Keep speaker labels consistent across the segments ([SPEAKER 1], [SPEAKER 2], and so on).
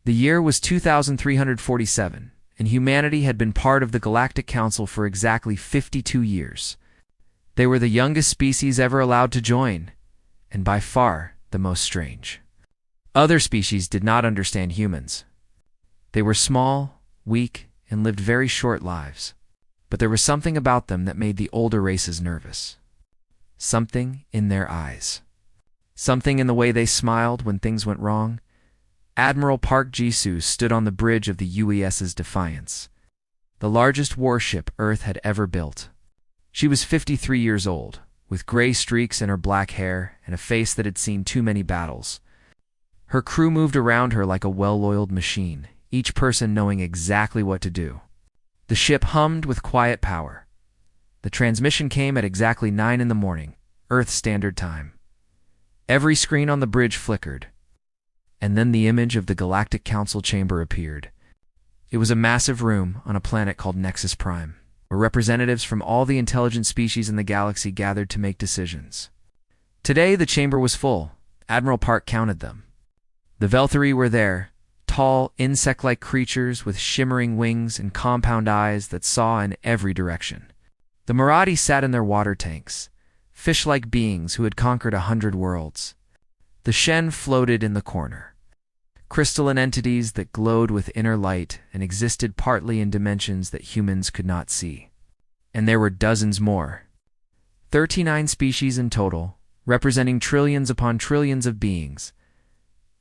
[SPEAKER 1] The year was 2347, and humanity had been part of the Galactic Council for exactly 52 years. They were the youngest species ever allowed to join, and by far the most strange. Other species did not understand humans. They were small, weak, and lived very short lives. But there was something about them that made the older races nervous. Something in their eyes. Something in the way they smiled when things went wrong. Admiral Park Jisoo stood on the bridge of the UES's Defiance, the largest warship Earth had ever built. She was 53 years old, with gray streaks in her black hair and a face that had seen too many battles. Her crew moved around her like a well-oiled machine, each person knowing exactly what to do. The ship hummed with quiet power. The transmission came at exactly 9 in the morning, Earth Standard Time. Every screen on the bridge flickered, and then the image of the Galactic Council chamber appeared. It was a massive room on a planet called Nexus Prime, where representatives from all the intelligent species in the galaxy gathered to make decisions. Today, the chamber was full. Admiral Park counted them. The Velthari were there, tall, insect-like creatures with shimmering wings and compound eyes that saw in every direction. The Marathi sat in their water tanks, fish-like beings who had conquered 100 worlds. The Shen floated in the corner, crystalline entities that glowed with inner light and existed partly in dimensions that humans could not see. And there were dozens more. 39 species in total, representing trillions upon trillions of beings.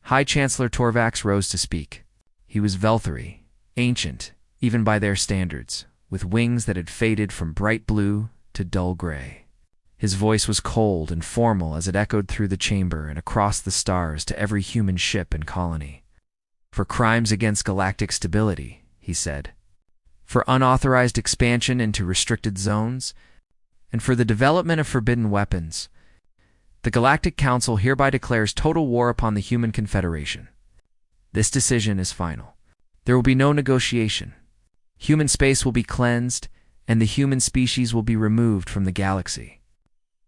[SPEAKER 1] High Chancellor Torvax rose to speak. He was Velthari, ancient, even by their standards, with wings that had faded from bright blue to dull gray. His voice was cold and formal as it echoed through the chamber and across the stars to every human ship and colony. For crimes against galactic stability, he said. For unauthorized expansion into restricted zones, and for the development of forbidden weapons, the Galactic Council hereby declares total war upon the Human Confederation. This decision is final. There will be no negotiation. Human space will be cleansed, and the human species will be removed from the galaxy.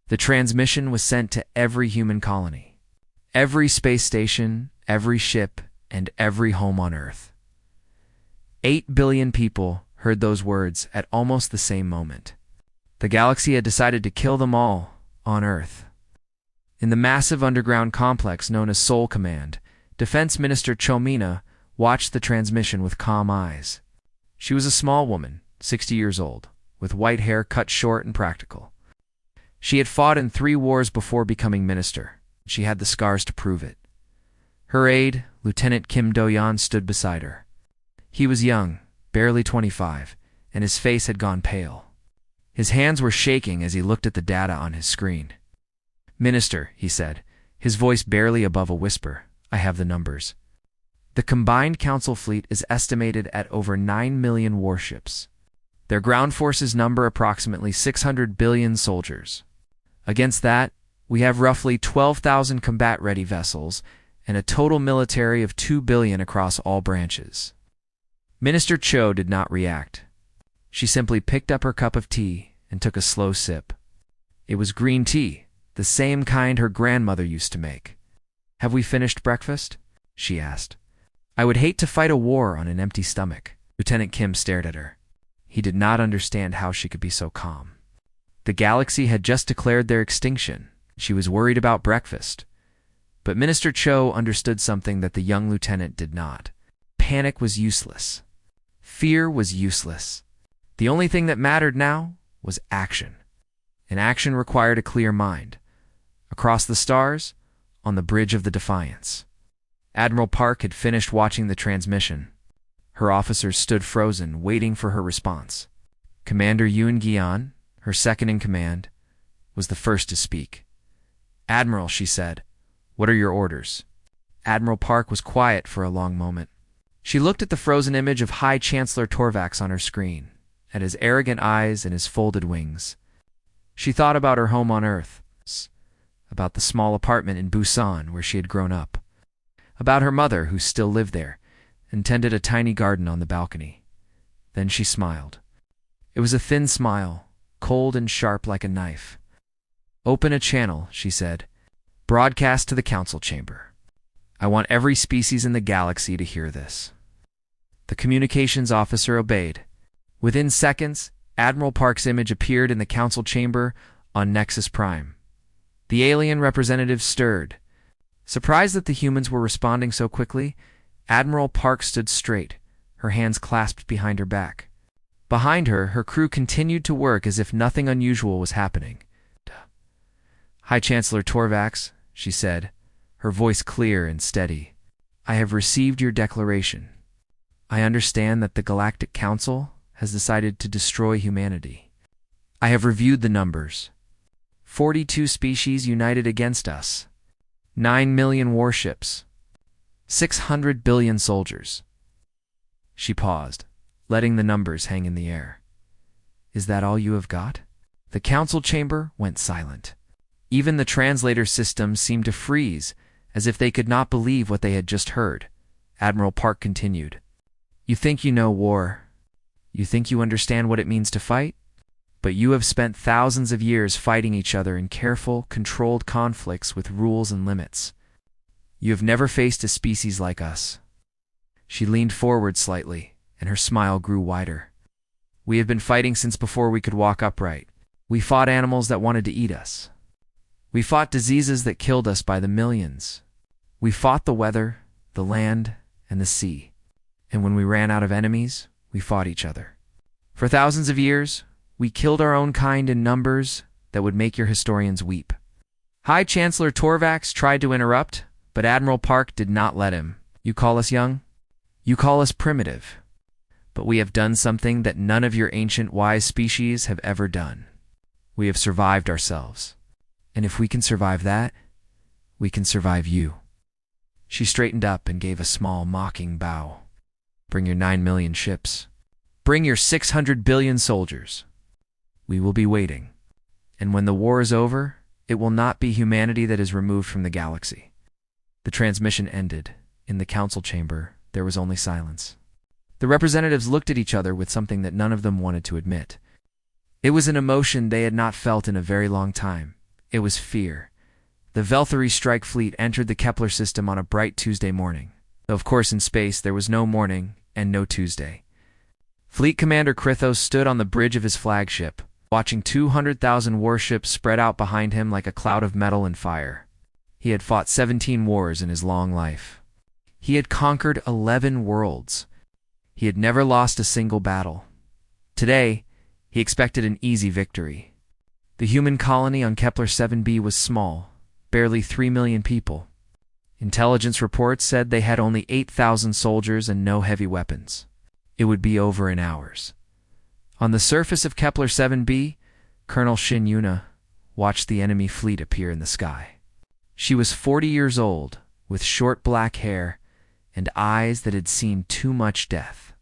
[SPEAKER 1] The transmission was sent to every human colony, every space station, every ship, and every home on Earth. 8 billion people heard those words at almost the same moment. The galaxy had decided to kill them all on Earth. In the massive underground complex known as Sol Command, Defense Minister Chomina watched the transmission with calm eyes. She was a small woman, 60 years old, with white hair cut short and practical. She had fought in 3 wars before becoming minister. She had the scars to prove it. Her aide, Lieutenant Kim Do-yeon, stood beside her. He was young, barely 25, and his face had gone pale. His hands were shaking as he looked at the data on his screen. "Minister," he said, his voice barely above a whisper, "I have the numbers. The combined council fleet is estimated at over 9 million warships. Their ground forces number approximately 600 billion soldiers. Against that, we have roughly 12,000 combat-ready vessels and a total military of 2 billion across all branches." Minister Cho did not react. She simply picked up her cup of tea and took a slow sip. It was green tea, the same kind her grandmother used to make. "Have we finished breakfast?" she asked. "I would hate to fight a war on an empty stomach." Lieutenant Kim stared at her. He did not understand how she could be so calm. The galaxy had just declared their extinction. She was worried about breakfast. But Minister Cho understood something that the young lieutenant did not. Panic was useless. Fear was useless. The only thing that mattered now was action. And action required a clear mind. Across the stars, on the bridge of the Defiance. Admiral Park had finished watching the transmission. Her officers stood frozen, waiting for her response. Commander Yoon Gyeon, her second-in-command, was the first to speak. "Admiral," she said, "what are your orders?" Admiral Park was quiet for a long moment. She looked at the frozen image of High Chancellor Torvax on her screen, at his arrogant eyes and his folded wings. She thought about her home on Earth, about the small apartment in Busan where she had grown up, about her mother who still lived there and tended a tiny garden on the balcony. Then she smiled. It was a thin smile, cold and sharp like a knife. "Open a channel," she said. "Broadcast to the council chamber." I want every species in the galaxy to hear this." The communications officer obeyed. Within seconds, Admiral Park's image appeared in the council chamber on Nexus Prime. The alien representative stirred. Surprised that the humans were responding so quickly, Admiral Park stood straight, her hands clasped behind her back. Behind her, her crew continued to work as if nothing unusual was happening. "High Chancellor Torvax," she said, her voice clear and steady, "I have received your declaration. I understand that the Galactic Council has decided to destroy humanity. I have reviewed the numbers. 42 species united against us. 9 million warships. 600 billion soldiers." She paused, letting the numbers hang in the air. "Is that all you have got?" The council chamber went silent. Even the translator system seemed to freeze, as if they could not believe what they had just heard. Admiral Park continued. "You think you know war. You think you understand what it means to fight? But you have spent thousands of years fighting each other in careful, controlled conflicts with rules and limits. You have never faced a species like us." She leaned forward slightly, and her smile grew wider. "We have been fighting since before we could walk upright. We fought animals that wanted to eat us. We fought diseases that killed us by the millions. We fought the weather, the land, and the sea. And when we ran out of enemies, we fought each other. For thousands of years, we killed our own kind in numbers that would make your historians weep." High Chancellor Torvax tried to interrupt, but Admiral Park did not let him. "You call us young? You call us primitive. But we have done something that none of your ancient wise species have ever done. We have survived ourselves. And if we can survive that, we can survive you." She straightened up and gave a small, mocking bow. "Bring your 9 million ships. Bring your 600 billion soldiers. We will be waiting. And when the war is over, it will not be humanity that is removed from the galaxy." The transmission ended. In the council chamber, there was only silence. The representatives looked at each other with something that none of them wanted to admit. It was an emotion they had not felt in a very long time. It was fear. The Velthari strike fleet entered the Kepler system on a bright Tuesday morning. Though of course in space there was no morning and no Tuesday. Fleet Commander Krithos stood on the bridge of his flagship, watching 200,000 warships spread out behind him like a cloud of metal and fire. He had fought 17 wars in his long life. He had conquered 11 worlds. He had never lost a single battle. Today, he expected an easy victory. The human colony on Kepler 7b was small, barely 3 million people. Intelligence reports said they had only 8,000 soldiers and no heavy weapons. It would be over in hours. On the surface of Kepler 7b, Colonel Shin Yuna watched the enemy fleet appear in the sky. She was 40 years old, with short black hair and eyes that had seen too much death.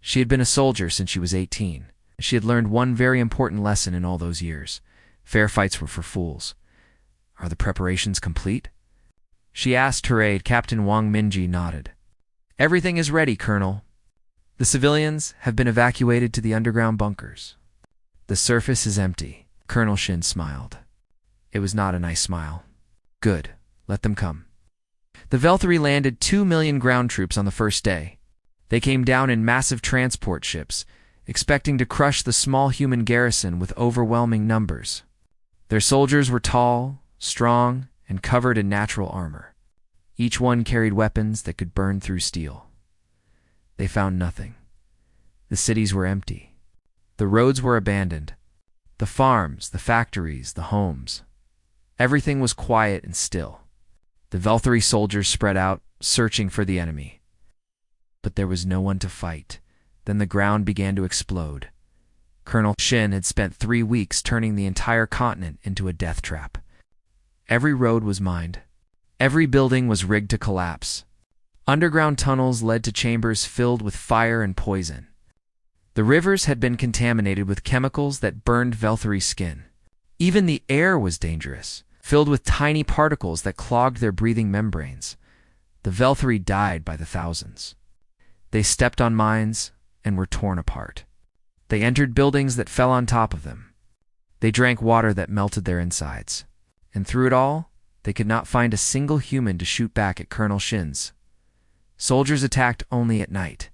[SPEAKER 1] She had been a soldier since she was 18. She had learned one very important lesson in all those years. Fair fights were for fools. "Are the preparations complete?" she asked her aide. Captain Wang Minji nodded. "Everything is ready, Colonel. The civilians have been evacuated to the underground bunkers. The surface is empty." Colonel Shin smiled. It was not a nice smile. "Good. Let them come." The Velthari landed 2 million ground troops on the first day. They came down in massive transport ships, expecting to crush the small human garrison with overwhelming numbers. Their soldiers were tall, strong, and covered in natural armor. Each one carried weapons that could burn through steel. They found nothing. The cities were empty. The roads were abandoned. The farms, the factories, the homes. Everything was quiet and still. The Velthari soldiers spread out, searching for the enemy. But there was no one to fight. Then the ground began to explode. Colonel Shin had spent 3 weeks turning the entire continent into a death trap. Every road was mined. Every building was rigged to collapse. Underground tunnels led to chambers filled with fire and poison. The rivers had been contaminated with chemicals that burned Velthari's skin. Even the air was dangerous, filled with tiny particles that clogged their breathing membranes. The Velthari died by the thousands. They stepped on mines and were torn apart. They entered buildings that fell on top of them. They drank water that melted their insides. And through it all, They could not find a single human to shoot back at Colonel Shin's. Soldiers attacked only at night.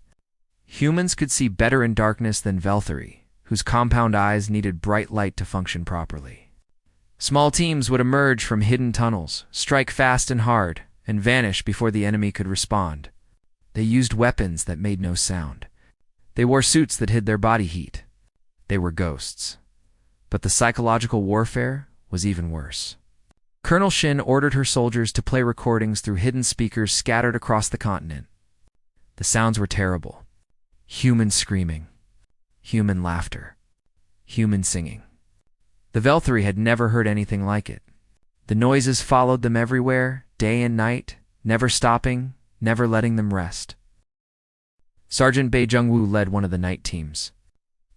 [SPEAKER 1] Humans could see better in darkness than Velthari, whose compound eyes needed bright light to function properly. Small teams would emerge from hidden tunnels, strike fast and hard, and vanish before the enemy could respond. They used weapons that made no sound. They wore suits that hid their body heat. They were ghosts. But the psychological warfare was even worse. Colonel Shin ordered her soldiers to play recordings through hidden speakers scattered across the continent. The sounds were terrible. Human screaming. Human laughter. Human singing. The Velthari had never heard anything like it. The noises followed them everywhere, day and night, never stopping, never letting them rest. Sergeant Bei Jungwoo led one of the night teams.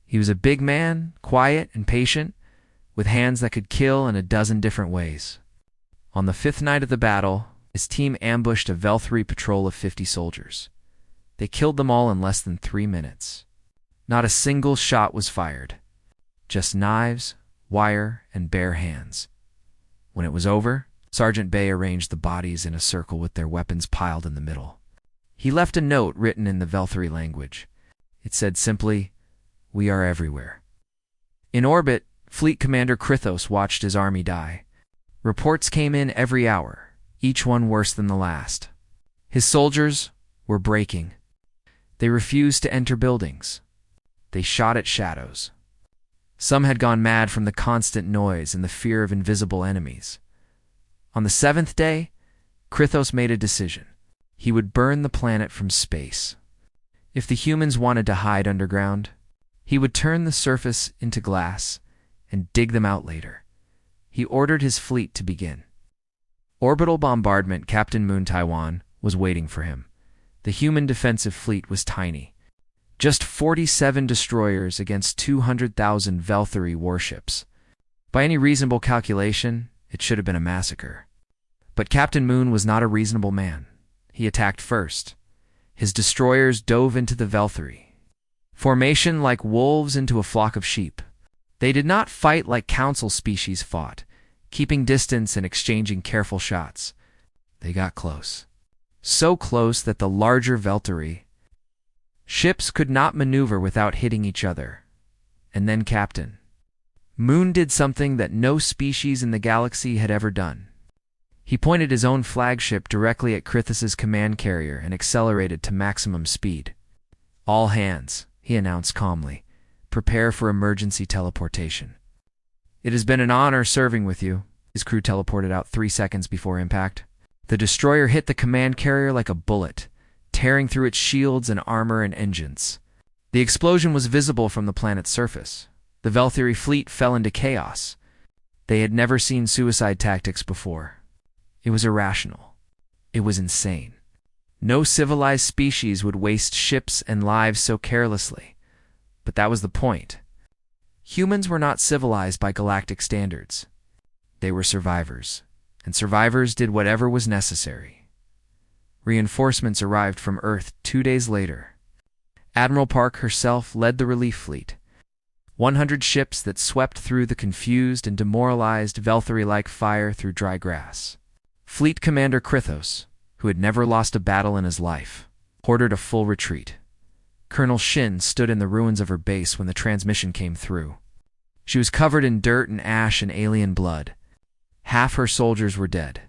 [SPEAKER 1] He was a big man, quiet and patient, with hands that could kill in a dozen different ways. On the 5th night of the battle, his team ambushed a Velthari patrol of 50 soldiers. They killed them all in less than 3 minutes. Not a single shot was fired. Just knives, wire, and bare hands. When it was over, Sergeant Bei arranged the bodies in a circle with their weapons piled in the middle. He left a note written in the Velthari language. It said simply, "We are everywhere." In orbit, Fleet Commander Krithos watched his army die. Reports came in every hour, each one worse than the last. His soldiers were breaking. They refused to enter buildings. They shot at shadows. Some had gone mad from the constant noise and the fear of invisible enemies. On the 7th day, Krithos made a decision. He would burn the planet from space. If the humans wanted to hide underground, he would turn the surface into glass and dig them out later. He ordered his fleet to begin. Orbital bombardment Captain Moon Taiwan was waiting for him. The human defensive fleet was tiny. Just 47 destroyers against 200,000 Velthari warships. By any reasonable calculation, it should have been a massacre. But Captain Moon was not a reasonable man. He attacked first. His destroyers dove into the Velthari. Formation like wolves into a flock of sheep. They did not fight like council species fought, keeping distance and exchanging careful shots. They got close. So close that the larger Velthari ships could not maneuver without hitting each other. And then Captain Moon did something that no species in the galaxy had ever done. He pointed his own flagship directly at Krithos's command carrier and accelerated to maximum speed. "All hands," he announced calmly. "Prepare for emergency teleportation." "It has been an honor serving with you." His crew teleported out 3 seconds before impact. The destroyer hit the command carrier like a bullet, tearing through its shields and armor and engines. The explosion was visible from the planet's surface. The Velthari fleet fell into chaos. They had never seen suicide tactics before. It was irrational. It was insane. No civilized species would waste ships and lives so carelessly. But that was the point. Humans were not civilized by galactic standards. They were survivors, and survivors did whatever was necessary. Reinforcements arrived from Earth 2 days later. Admiral Park herself led the relief fleet. 100 ships that swept through the confused and demoralized Velthari-like fire through dry grass. Fleet Commander Krithos, who had never lost a battle in his life, ordered a full retreat. Colonel Shin stood in the ruins of her base when the transmission came through. She was covered in dirt and ash and alien blood. Half her soldiers were dead.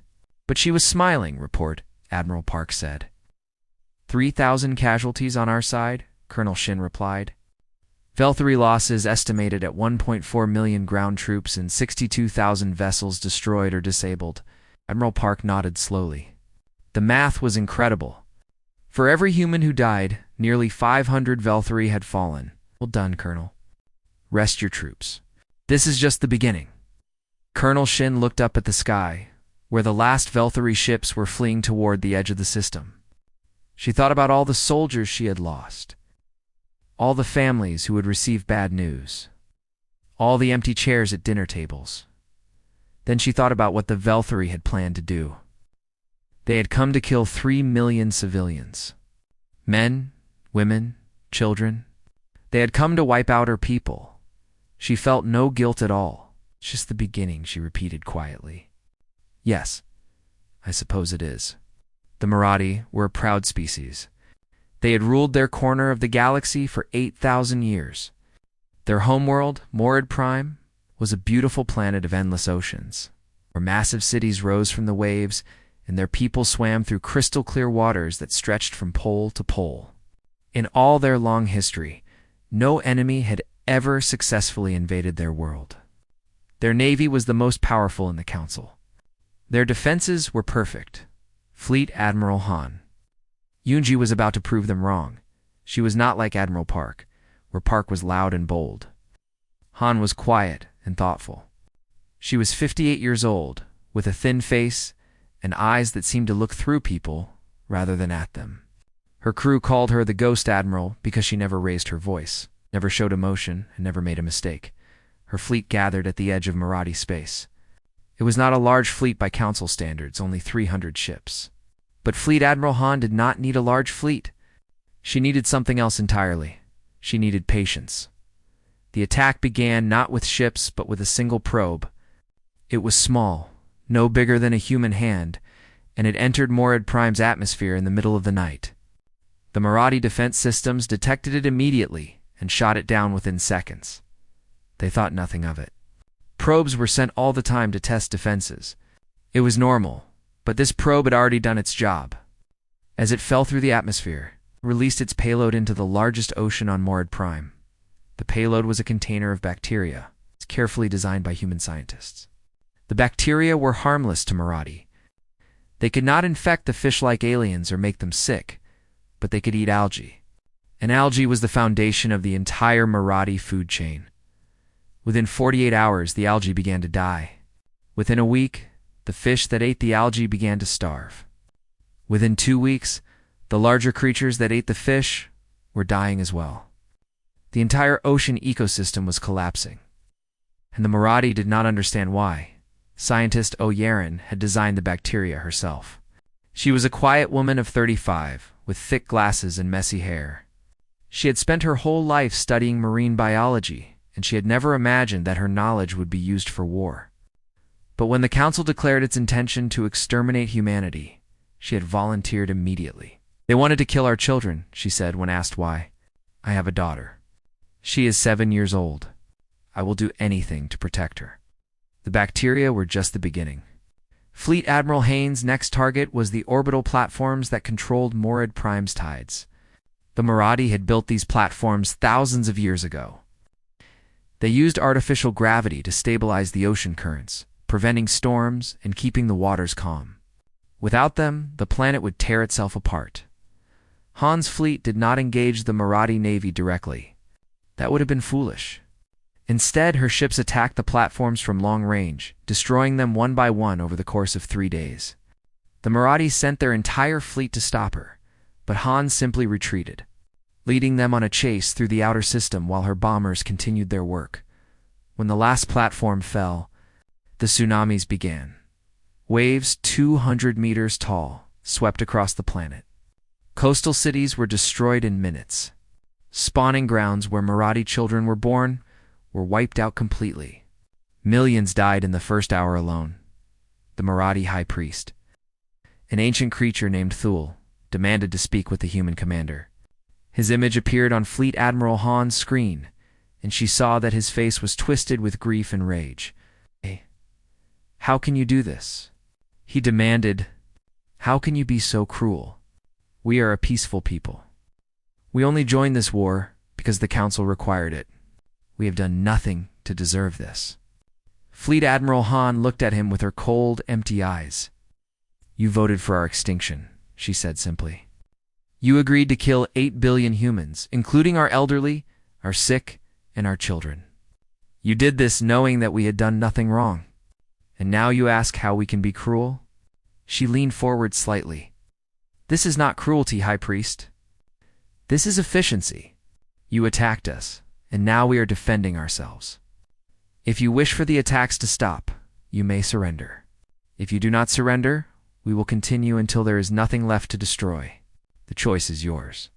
[SPEAKER 1] But she was smiling, Admiral Park said. 3,000 casualties on our side, Colonel Shin replied. Velthari losses estimated at 1.4 million ground troops and 62,000 vessels destroyed or disabled. Admiral Park nodded slowly. The math was incredible. For every human who died, nearly 500 Velthari had fallen. Well done, Colonel. Rest your troops. This is just the beginning. Colonel Shin looked up at the sky, where the last Velthari ships were fleeing toward the edge of the system. She thought about all the soldiers she had lost, all the families who would receive bad news, all the empty chairs at dinner tables. Then she thought about what the Velthari had planned to do. They had come to kill 3 million civilians. Men, women, children. They had come to wipe out her people. She felt no guilt at all. It's just the beginning, she repeated quietly. Yes, I suppose it is. The Marathi were a proud species. They had ruled their corner of the galaxy for 8,000 years. Their homeworld, Morid Prime, was a beautiful planet of endless oceans, where massive cities rose from the waves and their people swam through crystal-clear waters that stretched from pole to pole. In all their long history, no enemy had ever successfully invaded their world. Their navy was the most powerful in the Council. Their defenses were perfect. Fleet Admiral Han. Yunji was about to prove them wrong. She was not like Admiral Park, where Park was loud and bold. Han was quiet and thoughtful. She was 58 years old, with a thin face and eyes that seemed to look through people rather than at them. Her crew called her the Ghost Admiral because she never raised her voice, never showed emotion, and never made a mistake. Her fleet gathered at the edge of Marathi space. It was not a large fleet by Council standards, only 300 ships. But Fleet Admiral Han did not need a large fleet. She needed something else entirely. She needed patience. The attack began not with ships, but with a single probe. It was small, no bigger than a human hand, and it entered Morid Prime's atmosphere in the middle of the night. The Marathi defense systems detected it immediately and shot it down within seconds. They thought nothing of it. Probes were sent all the time to test defenses. It was normal, but this probe had already done its job. As it fell through the atmosphere, it released its payload into the largest ocean on Morid Prime. The payload was a container of bacteria, carefully designed by human scientists. The bacteria were harmless to Marathi. They could not infect the fish-like aliens or make them sick, but they could eat algae. And algae was the foundation of the entire Marathi food chain. Within 48 hours, the algae began to die. Within a week, the fish that ate the algae began to starve. Within 2 weeks, the larger creatures that ate the fish were dying as well. The entire ocean ecosystem was collapsing. And the Marathi did not understand why. Scientist O'Yarin had designed the bacteria herself. She was a quiet woman of 35, with thick glasses and messy hair. She had spent her whole life studying marine biology, and she had never imagined that her knowledge would be used for war. But when the Council declared its intention to exterminate humanity, she had volunteered immediately. "They wanted to kill our children," she said when asked why. "I have a daughter. She is 7 years old. I will do anything to protect her." The bacteria were just the beginning. Fleet Admiral Haynes' next target was the orbital platforms that controlled Morid Prime's tides. The Marathi had built these platforms thousands of years ago. They used artificial gravity to stabilize the ocean currents, preventing storms and keeping the waters calm. Without them, the planet would tear itself apart. Han's fleet did not engage the Marathi navy directly. That would have been foolish. Instead, her ships attacked the platforms from long range, destroying them one by one over the course of 3 days. The Marathi sent their entire fleet to stop her, but Han simply retreated, leading them on a chase through the outer system while her bombers continued their work. When the last platform fell, the tsunamis began. Waves 200 meters tall swept across the planet. Coastal cities were destroyed in minutes. Spawning grounds where Marathi children were born were wiped out completely. Millions died in the first hour alone. The Marathi high priest, an ancient creature named Thule, demanded to speak with the human commander. His image appeared on Fleet Admiral Han's screen, and she saw that his face was twisted with grief and rage. "Hey, how can you do this?" he demanded. "How can you be so cruel? We are a peaceful people. We only joined this war because the Council required it. We have done nothing to deserve this." Fleet Admiral Han looked at him with her cold, empty eyes. "You voted for our extinction," she said simply. "You agreed to kill 8 billion humans, including our elderly, our sick, and our children. You did this knowing that we had done nothing wrong. And now you ask how we can be cruel?" She leaned forward slightly. "This is not cruelty, High Priest. This is efficiency. You attacked us, and now we are defending ourselves. If you wish for the attacks to stop, you may surrender. If you do not surrender, we will continue until there is nothing left to destroy. The choice is yours."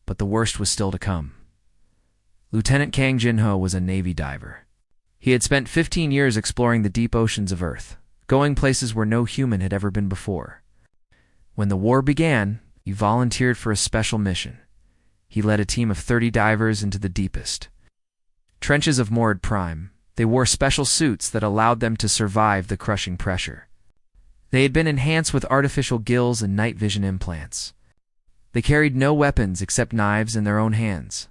[SPEAKER 1] But the worst was still to come. Lieutenant Kang Jin-ho was a Navy diver. He had spent 15 years exploring the deep oceans of Earth, going places where no human had ever been before. When the war began, he volunteered for a special mission. He led a team of 30 divers into the deepest trenches of Morad Prime. They wore special suits that allowed them to survive the crushing pressure. They had been enhanced with artificial gills and night vision implants. They carried no weapons except knives in their own hands.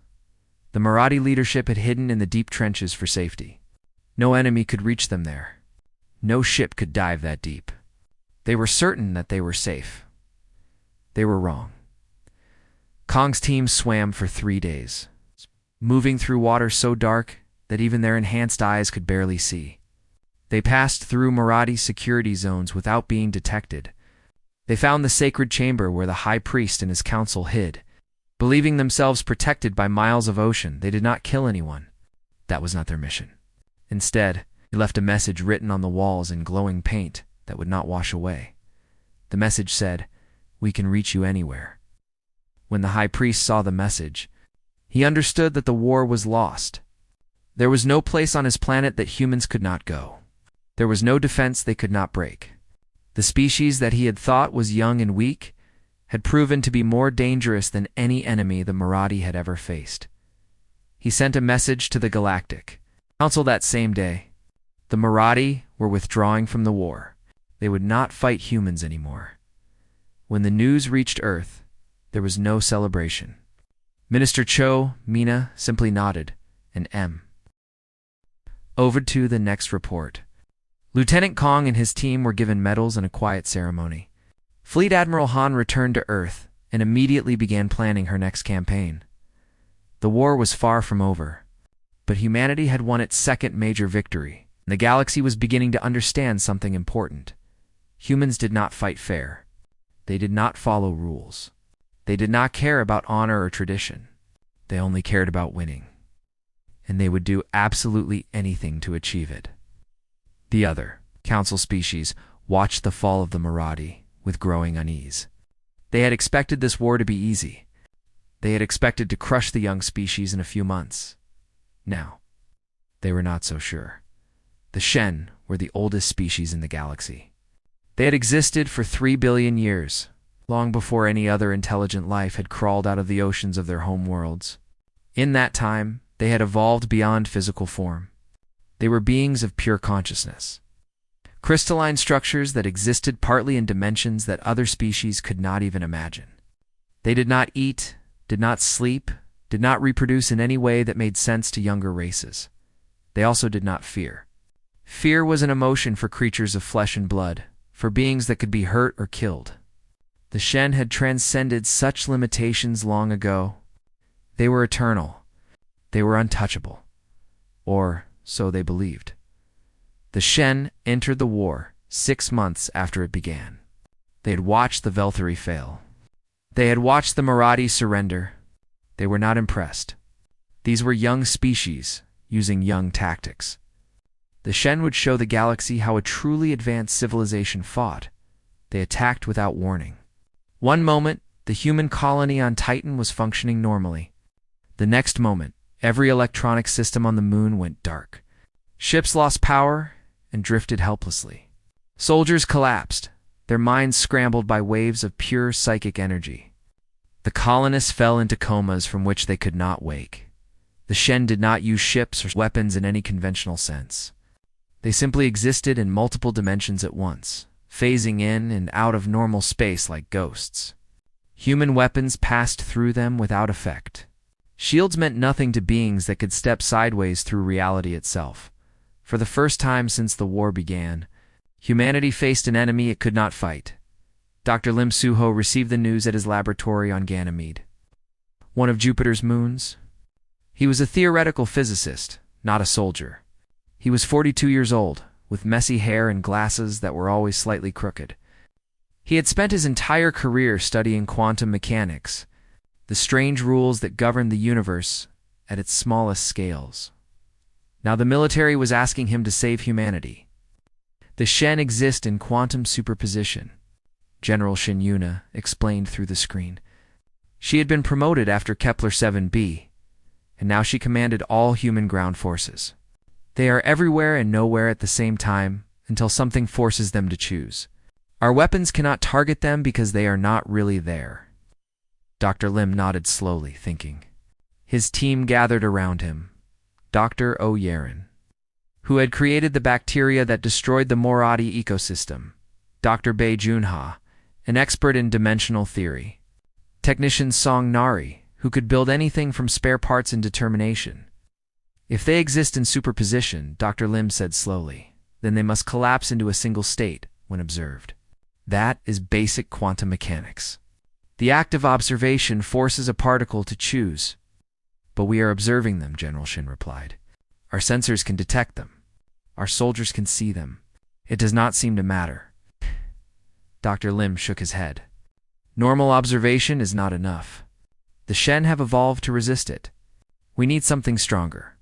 [SPEAKER 1] The Moradi leadership had hidden in the deep trenches for safety. No enemy could reach them there. No ship could dive that deep. They were certain that they were safe. They were wrong. Kong's team swam for 3 days, moving through water so dark that even their enhanced eyes could barely see. They passed through Moradi security zones without being detected. They found the sacred chamber where the high priest and his council hid. Believing themselves protected by miles of ocean, they did not kill anyone. That was not their mission. Instead, they left a message written on the walls in glowing paint that would not wash away. The message said, "We can reach you anywhere." When the high priest saw the message, he understood that the war was lost. There was no place on his planet that humans could not go. There was no defense they could not break. The species that he had thought was young and weak had proven to be more dangerous than any enemy the Moradi had ever faced. He sent a message to the Galactic Council that same day. The Moradi were withdrawing from the war. They would not fight humans anymore. When the news reached Earth, there was no celebration. Minister Cho, Mina simply nodded, and M. Over to the next report. Lieutenant Kong and his team were given medals and a quiet ceremony. Fleet Admiral Han returned to Earth and immediately began planning her next campaign. The war was far from over, but humanity had won its second major victory, and the galaxy was beginning to understand something important. Humans did not fight fair. They did not follow rules. They did not care about honor or tradition. They only cared about winning. And they would do absolutely anything to achieve it. The other council species watched the fall of the Moradi with growing unease. They had expected this war to be easy. They had expected to crush the young species in a few months. Now, they were not so sure. The Shen were the oldest species in the galaxy. They had existed for 3 billion years, long before any other intelligent life had crawled out of the oceans of their home worlds. In that time, they had evolved beyond physical form. They were beings of pure consciousness. Crystalline structures that existed partly in dimensions that other species could not even imagine. They did not eat, did not sleep, did not reproduce in any way that made sense to younger races. They also did not fear. Fear was an emotion for creatures of flesh and blood, for beings that could be hurt or killed. The Shen had transcended such limitations long ago. They were eternal. They were untouchable. Or so they believed. The Shen entered the war 6 months after it began. They had watched the Velthari fail. They had watched the Moradi surrender. They were not impressed. These were young species using young tactics. The Shen would show the galaxy how a truly advanced civilization fought. They attacked without warning. One moment, the human colony on Titan was functioning normally. The next moment, every electronic system on the moon went dark. Ships lost power and drifted helplessly. Soldiers collapsed, their minds scrambled by waves of pure psychic energy. The colonists fell into comas from which they could not wake. The Shen did not use ships or weapons in any conventional sense. They simply existed in multiple dimensions at once, phasing in and out of normal space like ghosts. Human weapons passed through them without effect. Shields meant nothing to beings that could step sideways through reality itself. For the first time since the war began, humanity faced an enemy it could not fight. Dr. Lim Suho received the news at his laboratory on Ganymede, one of Jupiter's moons. He was a theoretical physicist, not a soldier. He was 42 years old, with messy hair and glasses that were always slightly crooked. He had spent his entire career studying quantum mechanics, the strange rules that govern the universe at its smallest scales. Now the military was asking him to save humanity. The Shen exist in quantum superposition, General Shin Yuna explained through the screen. She had been promoted after Kepler 7b, and now she commanded all human ground forces. They are everywhere and nowhere at the same time, until something forces them to choose. Our weapons cannot target them because they are not really there. Dr. Lim nodded slowly, thinking. His team gathered around him. Dr. O. Yaren, who had created the bacteria that destroyed the Moradi ecosystem. Dr. Bei Junha, an expert in dimensional theory. Technician Song Nari, who could build anything from spare parts and determination. If they exist in superposition, Dr. Lim said slowly, then they must collapse into a single state when observed. That is basic quantum mechanics. The act of observation forces a particle to choose. But we are observing them, General Shin replied. Our sensors can detect them. Our soldiers can see them. It does not seem to matter. Dr. Lim shook his head. Normal observation is not enough. The Shen have evolved to resist it. We need something stronger.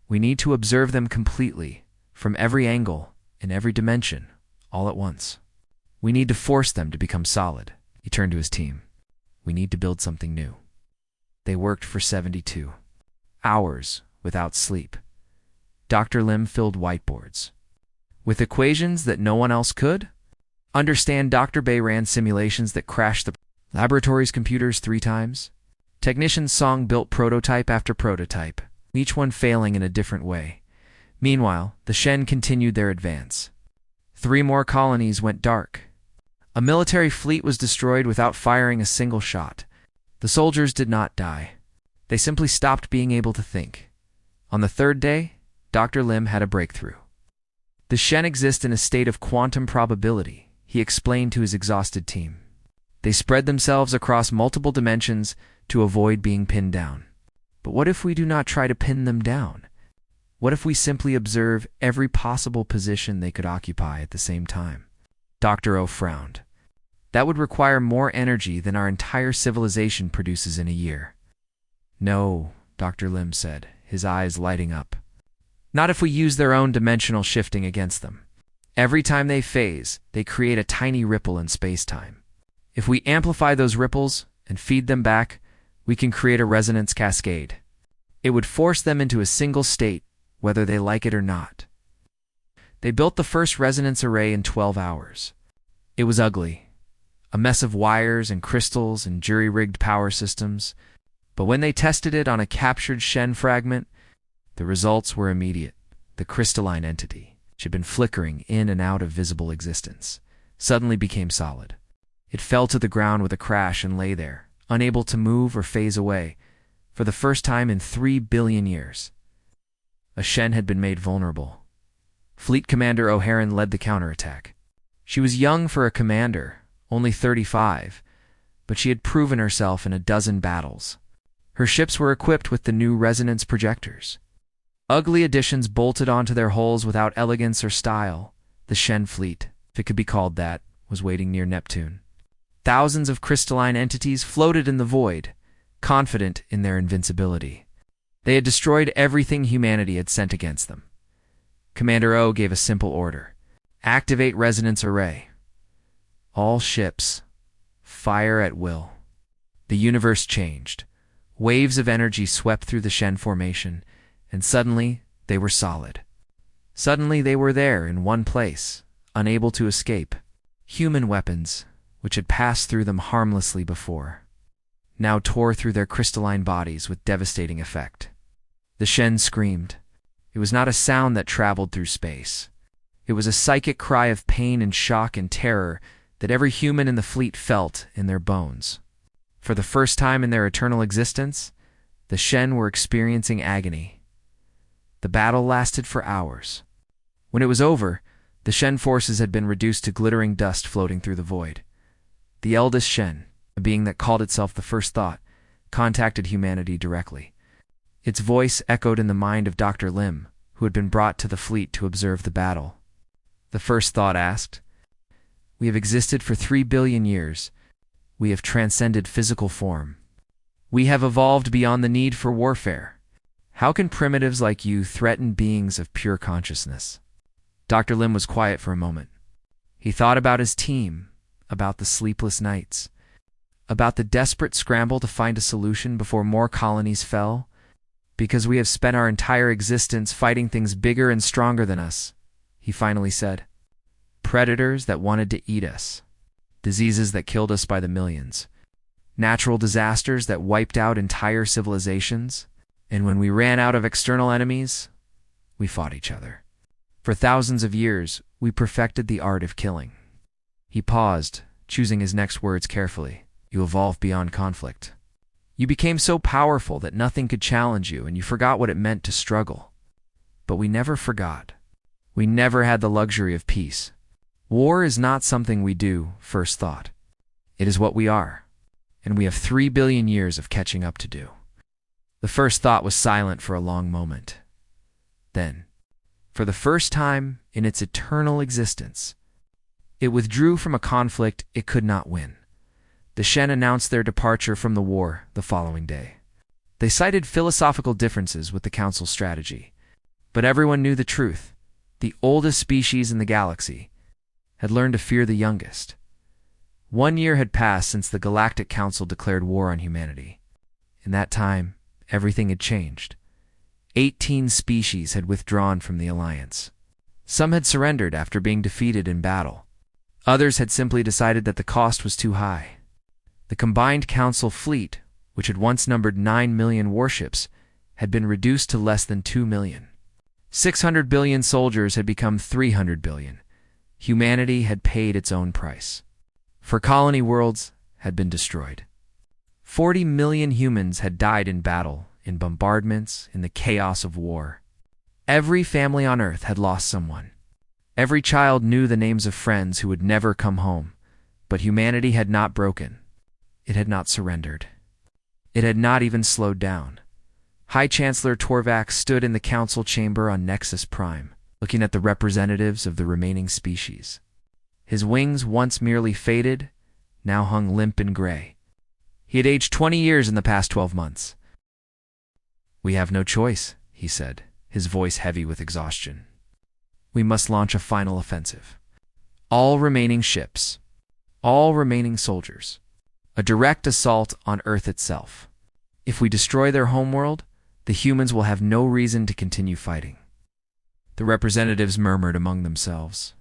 [SPEAKER 1] We need to observe them completely, from every angle, in every dimension, all at once. We need to force them to become solid. He turned to his team. We need to build something new. They worked for 72 hours without sleep. Dr. Lim filled whiteboards with equations that no one else could. Understand, Dr. Bei ran simulations that crashed the laboratory's computers 3 times. Technician Song built prototype after prototype, each one failing in a different way. Meanwhile, the Shen continued their advance. 3 more colonies went dark. A military fleet was destroyed without firing a single shot. The soldiers did not die. They simply stopped being able to think. On the 3rd day, Dr. Lim had a breakthrough. The Shen exist in a state of quantum probability, he explained to his exhausted team. They spread themselves across multiple dimensions to avoid being pinned down. But what if we do not try to pin them down? What if we simply observe every possible position they could occupy at the same time? Dr. O frowned. That would require more energy than our entire civilization produces in a year. No, Dr. Lim said, his eyes lighting up. Not if we use their own dimensional shifting against them. Every time they phase, they create a tiny ripple in space-time. If we amplify those ripples and feed them back, we can create a resonance cascade. It would force them into a single state, whether they like it or not. They built the first resonance array in 12 hours. It was ugly, a mess of wires and crystals and jury-rigged power systems. But when they tested it on a captured Shen fragment, the results were immediate. The crystalline entity, which had been flickering in and out of visible existence, suddenly became solid. It fell to the ground with a crash and lay there, unable to move or phase away, for the first time in 3 billion years. A Shen had been made vulnerable. Fleet Commander O'Haran led the counterattack. She was young for a commander, only 35, but she had proven herself in a dozen battles. Her ships were equipped with the new resonance projectors. Ugly additions bolted onto their hulls without elegance or style. The Shen fleet, if it could be called that, was waiting near Neptune. Thousands of crystalline entities floated in the void, confident in their invincibility. They had destroyed everything humanity had sent against them. Commander O gave a simple order. Activate resonance array. All ships, fire at will. The universe changed. Waves of energy swept through the Shen formation, and suddenly they were solid. Suddenly they were there in one place, unable to escape. Human weapons, which had passed through them harmlessly before, now tore through their crystalline bodies with devastating effect. The Shen screamed. It was not a sound that traveled through space. It was a psychic cry of pain and shock and terror that every human in the fleet felt in their bones. For the first time in their eternal existence, the Shen were experiencing agony. The battle lasted for hours. When it was over, the Shen forces had been reduced to glittering dust floating through the void. The eldest Shen, a being that called itself the First Thought, contacted humanity directly. Its voice echoed in the mind of Dr. Lim, who had been brought to the fleet to observe the battle. The First Thought asked, "We have existed for 3 billion years. We have transcended physical form. We have evolved beyond the need for warfare. How can primitives like you threaten beings of pure consciousness?" Dr. Lim was quiet for a moment. He thought about his team, about the sleepless nights, about the desperate scramble to find a solution before more colonies fell. Because we have spent our entire existence fighting things bigger and stronger than us, he finally said. predators that wanted to eat us, diseases that killed us by the millions, natural disasters that wiped out entire civilizations, and when we ran out of external enemies, we fought each other. For thousands of years, we perfected the art of killing. He paused, choosing his next words carefully. You evolved beyond conflict. You became so powerful that nothing could challenge you, and you forgot what it meant to struggle. But we never forgot. We never had the luxury of peace. War is not something we do, first thought. It is what we are, and we have 3 billion years of catching up to do. The first thought was silent for a long moment. Then, for the first time in its eternal existence, it withdrew from a conflict it could not win. The Shen announced their departure from the war the following day. They cited philosophical differences with the Council's strategy, but everyone knew the truth. The oldest species in the galaxy had learned to fear the youngest. 1 year had passed since the Galactic Council declared war on humanity. In that time, everything had changed. 18 species had withdrawn from the Alliance. Some had surrendered after being defeated in battle. Others had simply decided that the cost was too high. The combined Council fleet, which had once numbered 9 million warships, had been reduced to less than 2 million. 600 billion soldiers had become 300 billion. Humanity had paid its own price. 4 colony worlds had been destroyed. 40 million humans had died in battle, in bombardments, in the chaos of war. Every family on Earth had lost someone. Every child knew the names of friends who would never come home. But humanity had not broken. It had not surrendered. It had not even slowed down. High Chancellor Torvac stood in the council chamber on Nexus Prime, looking at the representatives of the remaining species. His wings, once merely faded, now hung limp and gray. He had aged 20 years in the past 12 months. We have no choice, he said, his voice heavy with exhaustion. We must launch a final offensive. All remaining ships, all remaining soldiers. A direct assault on Earth itself. If we destroy their homeworld, the humans will have no reason to continue fighting. The representatives murmured among themselves.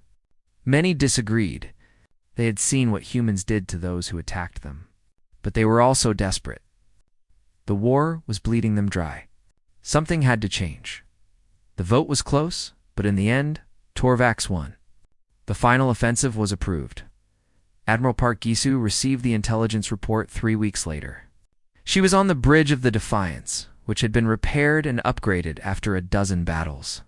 [SPEAKER 1] Many disagreed. They had seen what humans did to those who attacked them. But they were also desperate. The war was bleeding them dry. Something had to change. The vote was close, but in the end, Torvax won. The final offensive was approved. Admiral Park Gisu received the intelligence report 3 weeks later. She was on the bridge of the Defiance, which had been repaired and upgraded after a dozen battles.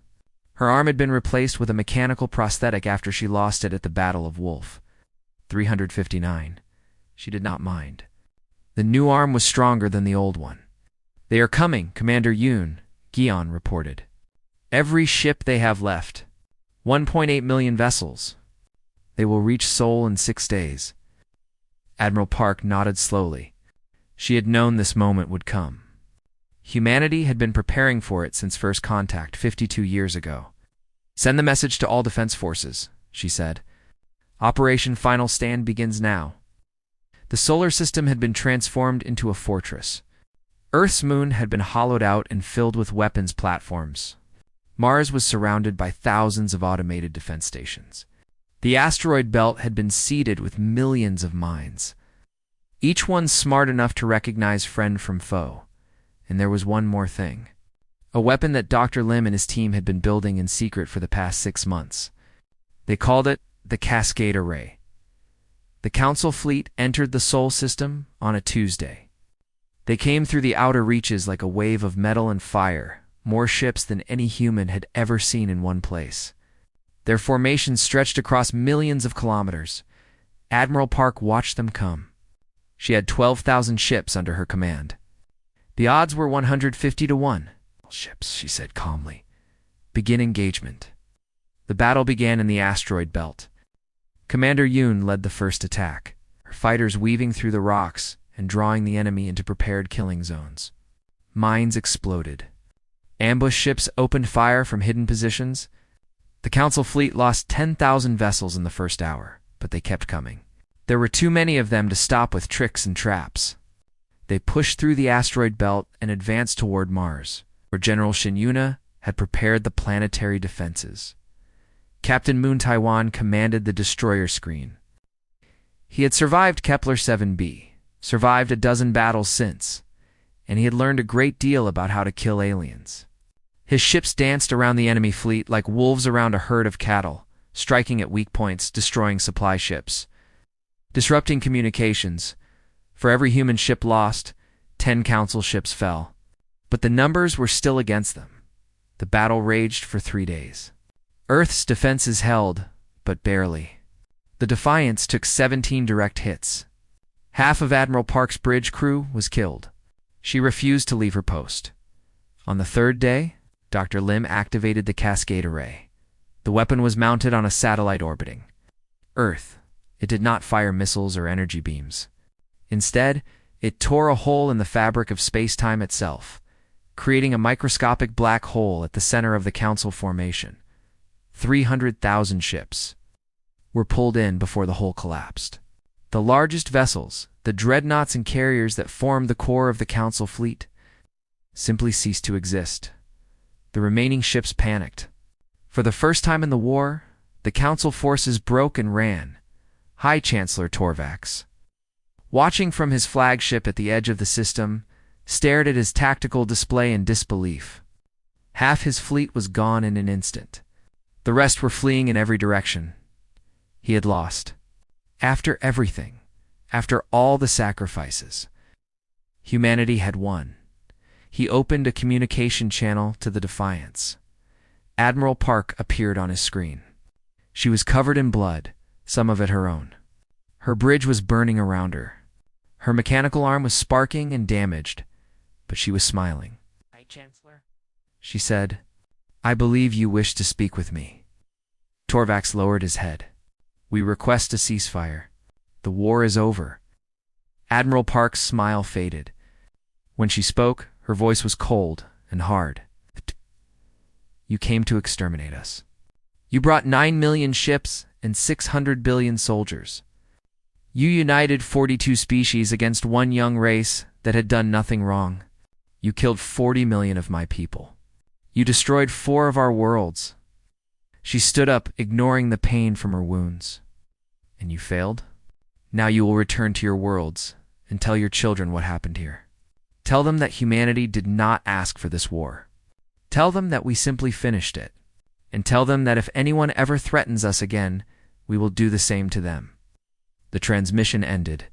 [SPEAKER 1] Her arm had been replaced with a mechanical prosthetic after she lost it at the Battle of Wolf. 359. She did not mind. The new arm was stronger than the old one. They are coming, Commander Yoon, Gion reported. Every ship they have left. 1.8 million vessels. They will reach Seoul in 6 days. Admiral Park nodded slowly. She had known this moment would come. Humanity had been preparing for it since first contact 52 years ago. Send the message to all defense forces, she said. Operation Final Stand begins now. The solar system had been transformed into a fortress. Earth's moon had been hollowed out and filled with weapons platforms. Mars was surrounded by thousands of automated defense stations. The asteroid belt had been seeded with millions of mines. Each one smart enough to recognize friend from foe. And there was one more thing. A weapon that Dr. Lim and his team had been building in secret for the past 6 months. They called it the Cascade Array. The Council fleet entered the Sol system on a Tuesday. They came through the outer reaches like a wave of metal and fire, more ships than any human had ever seen in one place. Their formation stretched across millions of kilometers. Admiral Park watched them come. She had 12,000 ships under her command. The odds were 150 to 1. Ships, she said calmly. Begin engagement. The battle began in the asteroid belt. Commander Yoon led the first attack, her fighters weaving through the rocks and drawing the enemy into prepared killing zones. Mines exploded. Ambush ships opened fire from hidden positions. The Council fleet lost 10,000 vessels in the first hour, but they kept coming. There were too many of them to stop with tricks and traps. They pushed through the asteroid belt and advanced toward Mars, where General Shinyuna had prepared the planetary defenses. Captain Moon Taiwan commanded the destroyer screen. He had survived Kepler 7b, survived a dozen battles since, and he had learned a great deal about how to kill aliens. His ships danced around the enemy fleet like wolves around a herd of cattle, striking at weak points, destroying supply ships, disrupting communications. For every human ship lost, 10 Council ships fell. But the numbers were still against them. The battle raged for 3 days. Earth's defenses held, but barely. The Defiance took 17 direct hits. Half of Admiral Park's bridge crew was killed. She refused to leave her post. On the 3rd day, Dr. Lim activated the Cascade Array. The weapon was mounted on a satellite orbiting Earth. It did not fire missiles or energy beams. Instead, it tore a hole in the fabric of space-time itself, creating a microscopic black hole at the center of the Council formation. 300,000 ships were pulled in before the hole collapsed. The largest vessels, the dreadnoughts and carriers that formed the core of the Council fleet, simply ceased to exist. The remaining ships panicked. For the first time in the war, the Council forces broke and ran. High Chancellor Torvax, watching from his flagship at the edge of the system, stared at his tactical display in disbelief. Half his fleet was gone in an instant. The rest were fleeing in every direction. He had lost. After everything, after all the sacrifices, humanity had won. He opened a communication channel to the Defiance. Admiral Park appeared on his screen. She was covered in blood, some of it her own. Her bridge was burning around her. Her mechanical arm was sparking and damaged, but she was smiling.
[SPEAKER 2] "Hi, Chancellor,"
[SPEAKER 1] she said. "I believe you wish to speak with me." Torvax lowered his head. "We request a ceasefire. The war is over." Admiral Park's smile faded. When she spoke, her voice was cold and hard. "You came to exterminate us. You brought 9 million ships and 600 billion soldiers. You united 42 species against one young race that had done nothing wrong. You killed 40 million of my people. You destroyed 4 of our worlds." She stood up, ignoring the pain from her wounds. "And you failed? Now you will return to your worlds and tell your children what happened here. Tell them that humanity did not ask for this war. Tell them that we simply finished it. And tell them that if anyone ever threatens us again, we will do the same to them." The transmission ended.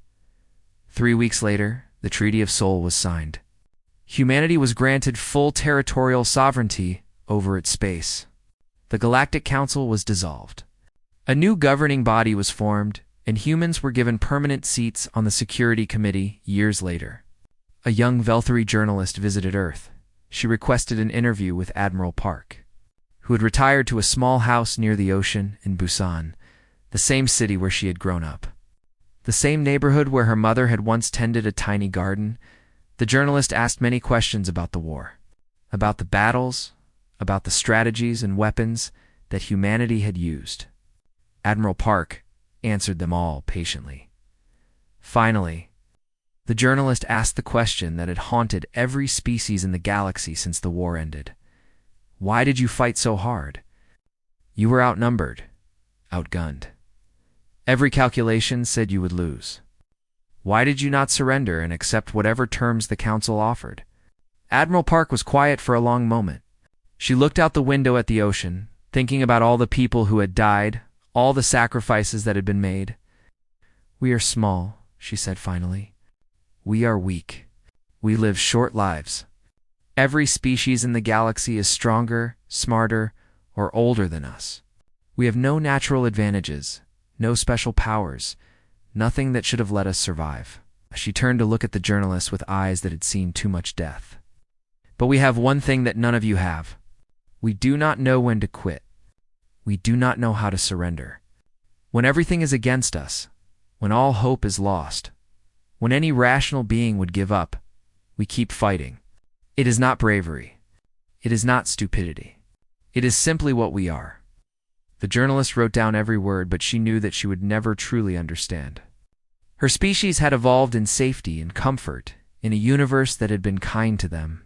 [SPEAKER 1] 3 weeks later, the Treaty of Seoul was signed. Humanity was granted full territorial sovereignty over its space. The Galactic Council was dissolved. A new governing body was formed, and humans were given permanent seats on the Security Committee years later. A young Velthari journalist visited Earth. She requested an interview with Admiral Park, who had retired to a small house near the ocean in Busan, the same city where she had grown up. The same neighborhood where her mother had once tended a tiny garden. The journalist asked many questions about the war, about the battles, about the strategies and weapons that humanity had used. Admiral Park answered them all patiently. Finally, the journalist asked the question that had haunted every species in the galaxy since the war ended. "Why did you fight so hard? You were outnumbered, outgunned. Every calculation said you would lose. Why did you not surrender and accept whatever terms the Council offered?" Admiral Park was quiet for a long moment. She looked out the window at the ocean, thinking about all the people who had died, all the sacrifices that had been made. "We are small," she said finally. "We are weak. We live short lives. Every species in the galaxy is stronger, smarter, or older than us. We have no natural advantages, no special powers, nothing that should have let us survive." She turned to look at the journalist with eyes that had seen too much death. "But we have one thing that none of you have. We do not know when to quit. We do not know how to surrender. When everything is against us, when all hope is lost, when any rational being would give up, we keep fighting. It is not bravery. It is not stupidity. It is simply what we are." The journalist wrote down every word, but she knew that she would never truly understand. Her species had evolved in safety and comfort, in a universe that had been kind to them.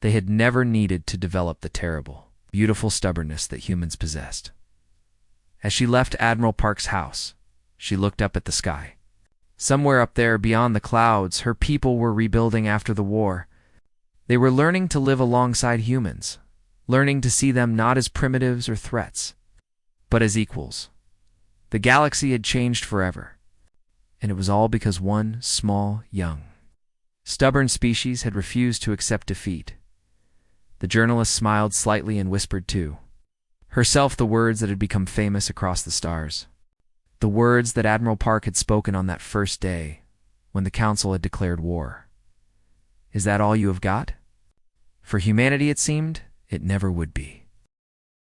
[SPEAKER 1] They had never needed to develop the terrible, beautiful stubbornness that humans possessed. As she left Admiral Park's house, she looked up at the sky. Somewhere up there beyond the clouds, her people were rebuilding after the war. They were learning to live alongside humans, learning to see them not as primitives or threats, but as equals. The galaxy had changed forever, and it was all because one small, young, stubborn species had refused to accept defeat. The journalist smiled slightly and whispered to herself the words that had become famous across the stars. The words that Admiral Park had spoken on that first day, when the Council had declared war. Is that all you have got? For humanity, it seemed, it never would be.